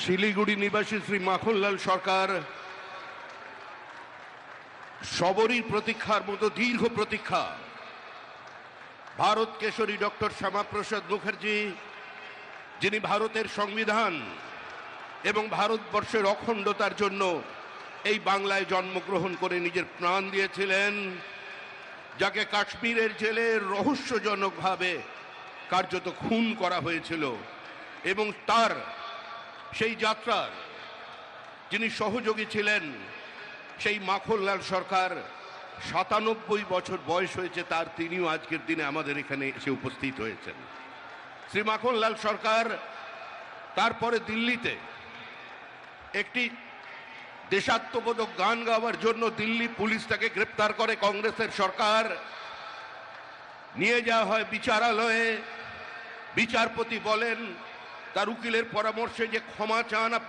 শিলিগুড়ি নিবাসী শ্রী মাখনলাল সরকার সবরই প্রতীক্ষার মতো দীর্ঘ প্রতীক্ষা ভারত কেশরী ডক্টর শ্যামাপ্রসাদ মুখার্জি, যিনি ভারতের সংবিধান এবং ভারতবর্ষের অখণ্ডতার জন্য এই বাংলায় জন্মগ্রহণ করে নিজের প্রাণ দিয়েছিলেন, যাকে কাশ্মীরের জেলে রহস্যজনকভাবে কার্যত খুন করা হয়েছিল, এবং তার সেই যাত্রার যিনি সহযোগী ছিলেন, সেই মাখনলাল সরকার ৯৭ বছর বয়স হয়েছে তার, তিনিও আজকের দিনে আমাদের এখানে এসে উপস্থিত হয়েছেন। শ্রী মাখনলাল সরকার তারপরে দিল্লিতে একটি দেশাত্মবোধক গান গাওয়ার জন্য দিল্লি পুলিশ তাকে গ্রেপ্তার করে। কংগ্রেসের সরকার নিয়ে যাওয়া হয় বিচারালয়ে। বিচারপতি বলেন তার উকিলের পরামর্শে যে ক্ষমা চান,